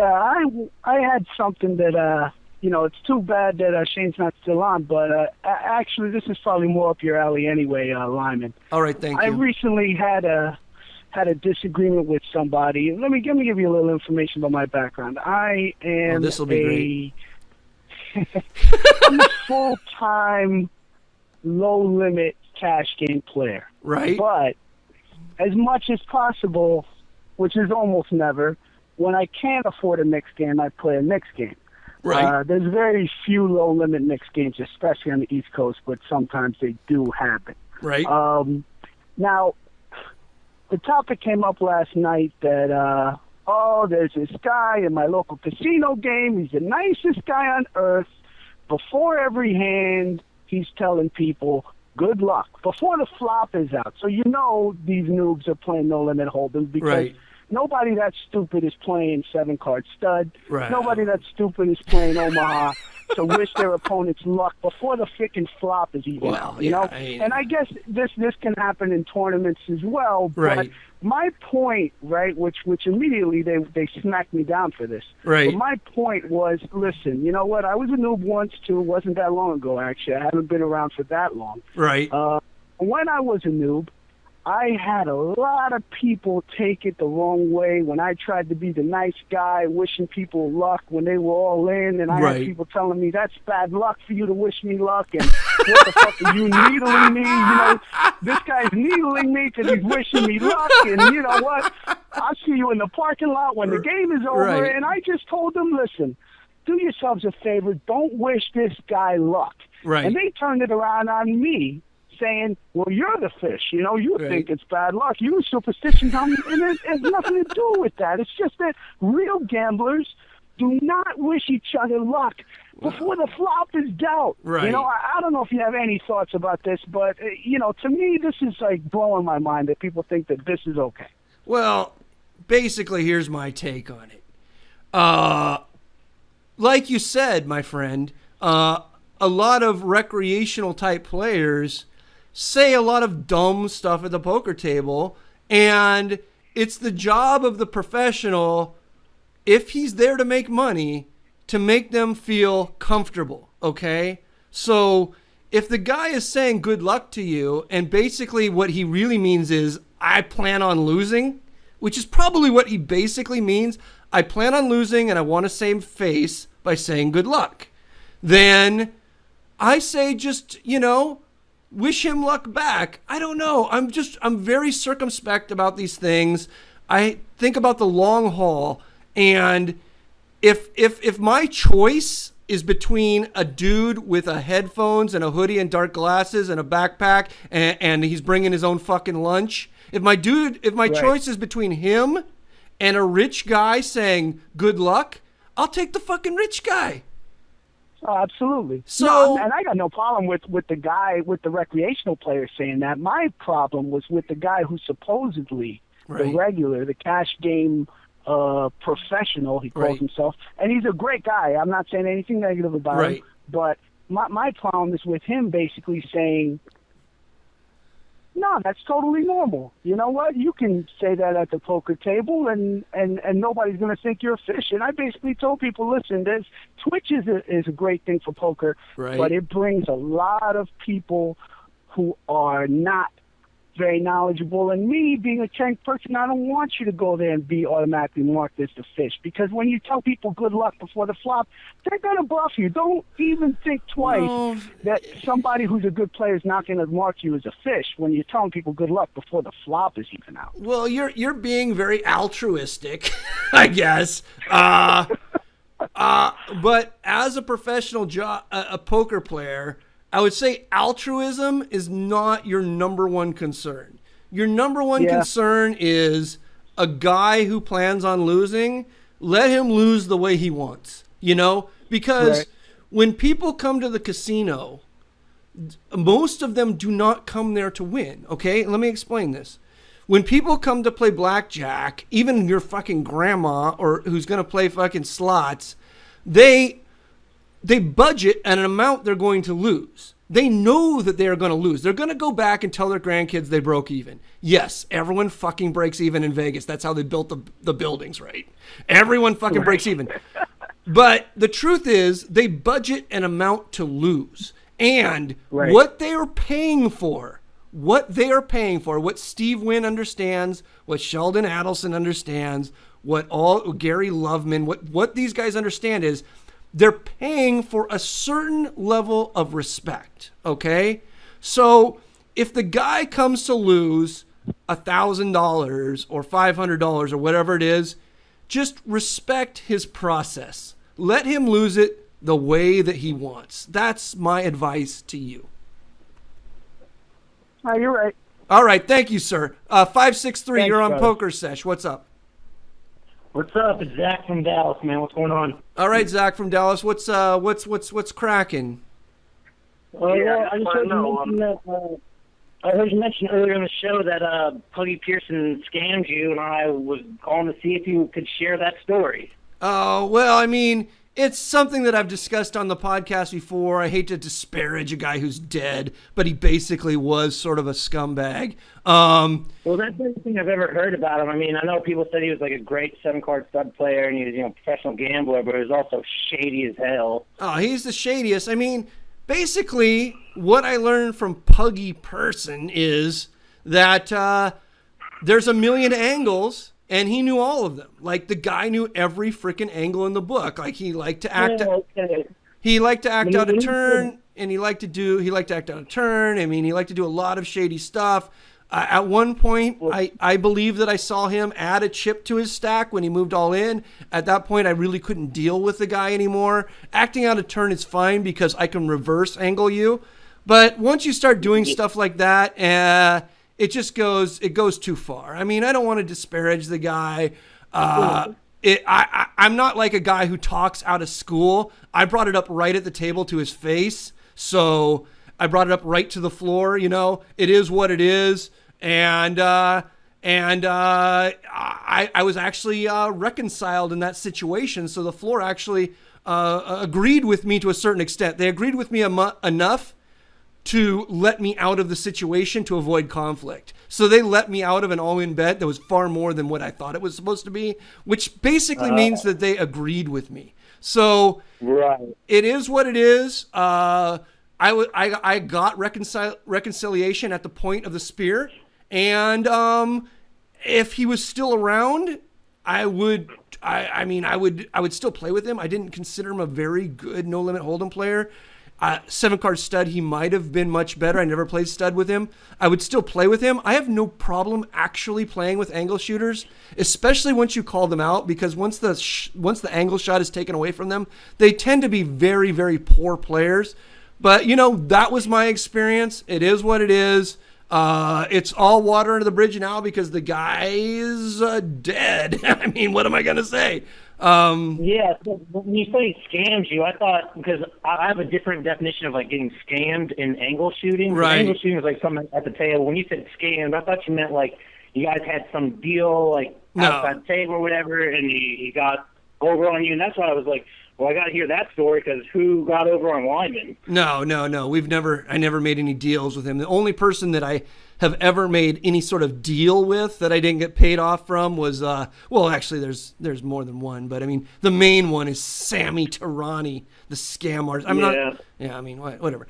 I had something that it's too bad that Shane's not still on, but actually this is probably more up your alley anyway, Lyman. All right, thank you. I recently had a disagreement with somebody. Let me give you a little information about my background. I am this will be great. I'm a full-time, low-limit cash game player. Right. But as much as possible, which is almost never, when I can't afford a mixed game, I play a mixed game. Right. There's very few low-limit mixed games, especially on the East Coast, but sometimes they do happen. Right. Now, the topic came up last night that, there's this guy in my local casino game. He's the nicest guy on earth. Before every hand, he's telling people, good luck, before the flop is out. So you know these noobs are playing no-limit hold'em because nobody that stupid is playing 7-card stud. Right. Nobody that stupid is playing Omaha to wish their opponents luck before the frickin' flop is even out, you know? And I guess this can happen in tournaments as well, but my point, right, which immediately they smacked me down for this. Right. But my point was, listen, you know what? I was a noob once, too. It wasn't that long ago, actually. I haven't been around for that long. Right. When I was a noob, I had a lot of people take it the wrong way when I tried to be the nice guy, wishing people luck when they were all in, and I had people telling me, that's bad luck for you to wish me luck, and what the fuck are you needling me? You know, this guy's needling me because he's wishing me luck, and you know what? I'll see you in the parking lot when the game is over, and I just told them, listen, do yourselves a favor, don't wish this guy luck. Right. And they turned it around on me, saying, well, you're the fish, you know, you think it's bad luck. You superstition, and it has nothing to do with that. It's just that real gamblers do not wish each other luck before the flop is dealt. Right. You know, I don't know if you have any thoughts about this, but, you know, to me, this is like blowing my mind that people think that this is okay. Well, basically, here's my take on it. Like you said, my friend, a lot of recreational type players say a lot of dumb stuff at the poker table, and it's the job of the professional, if he's there to make money, to make them feel comfortable, okay? So if the guy is saying good luck to you, and basically what he really means is, I plan on losing, which is probably what he basically means, I plan on losing and I want to save face by saying good luck, then I say just, you know, wish him luck back. I don't know. I'm very circumspect about these things. I think about the long haul. And if my choice is between a dude with a headphones and a hoodie and dark glasses and a backpack and he's bringing his own fucking lunch, if my choice is between him and a rich guy saying good luck, I'll take the fucking rich guy. Oh, absolutely. So, and I got no problem with the guy, with the recreational player saying that. My problem was with the guy who supposedly, the regular, the cash game professional, he calls himself, and he's a great guy. I'm not saying anything negative about him, but my problem is with him basically saying, no, that's totally normal. You know what? You can say that at the poker table, and nobody's going to think you're a fish. And I basically told people, listen, Twitch is a great thing for poker, but it brings a lot of people who are not very knowledgeable. And me, being a trained person, I don't want you to go there and be automatically marked as the fish. Because when you tell people good luck before the flop, they're going to bluff you. Don't even think twice that somebody who's a good player is not going to mark you as a fish when you're telling people good luck before the flop is even out. Well, you're being very altruistic, I guess. But as a professional a poker player, I would say altruism is not your number one concern. Your number one concern is a guy who plans on losing, let him lose the way he wants, you know? Because when people come to the casino, most of them do not come there to win, okay? Let me explain this. When people come to play blackjack, even your fucking grandma or who's going to play fucking slots, they budget at an amount they're going to lose. They know that they are going to lose. They're going to go back and tell their grandkids they broke even. Yes, everyone fucking breaks even in Vegas. That's how they built the buildings, right? Everyone fucking breaks even. But the truth is, they budget an amount to lose. And what they are paying for, what Steve Wynn understands, what Sheldon Adelson understands, what Gary Loveman, what these guys understand is they're paying for a certain level of respect, okay? So if the guy comes to lose $1,000 or $500 or whatever it is, just respect his process. Let him lose it the way that he wants. That's my advice to you. You're right. All right, thank you, sir. 563, Thanks, you're on brother. PokerSesh. What's up? What's up? It's Zach from Dallas, man. What's going on? All right, Zach from Dallas. What's cracking? Yeah, I just heard you mention that. I heard you mention earlier in the show that Puggy Pearson scammed you, and I was calling to see if you could share that story. Oh, well, I mean, it's something that I've discussed on the podcast before. I hate to disparage a guy who's dead, but he basically was sort of a scumbag. Well, that's everything I've ever heard about him. I mean, I know people said he was like a great 7-card stud player and he was, a professional gambler, but he was also shady as hell. Oh, he's the shadiest. I mean, basically, what I learned from Puggy Pearson is that there's a million angles, and he knew all of them. Like, the guy knew every freaking angle in the book. Like, he liked to act. He liked to act out a turn, and he liked to act out a turn. I mean, he liked to do a lot of shady stuff. At one point, I believe that I saw him add a chip to his stack when he moved all in. At that point, I really couldn't deal with the guy anymore. Acting out a turn is fine because I can reverse angle you. But once you start doing stuff like that, it goes too far. I mean, I don't want to disparage the guy. I'm not like a guy who talks out of school. I brought it up right at the table to his face. So I brought it up right to the floor. It is what it is. And I was actually reconciled in that situation. So the floor actually agreed with me to a certain extent. They agreed with me enough to let me out of the situation to avoid conflict. So they let me out of an all-in bet that was far more than what I thought it was supposed to be, which basically means that they agreed with me. So it is what it is. I got reconciliation at the point of the spear, and if he was still around, I would still play with him. I didn't consider him a very good no-limit hold'em player. 7-card stud, he might have been much better. I never played stud with him. I would still play with him. I have no problem actually playing with angle shooters, especially once you call them out, because once the angle shot is taken away from them, they tend to be very, very poor players. But, that was my experience. It is what it is. It's all water under the bridge now because the guy is dead. I mean, what am I going to say? Yeah, so when you say he scams you, I thought, because I have a different definition of like getting scammed in angle shooting. Right. Angle shooting is like something at the table. When you said scammed, I thought you meant like you guys had some deal like outside the table or whatever, and he got over on you, and that's why I was like, well, I got to hear that story because who got over on Lyman? No. I never made any deals with him. The only person that I have ever made any sort of deal with that I didn't get paid off from was, actually there's more than one, but I mean, the main one is Sammy Tarani, the scam artist. Whatever.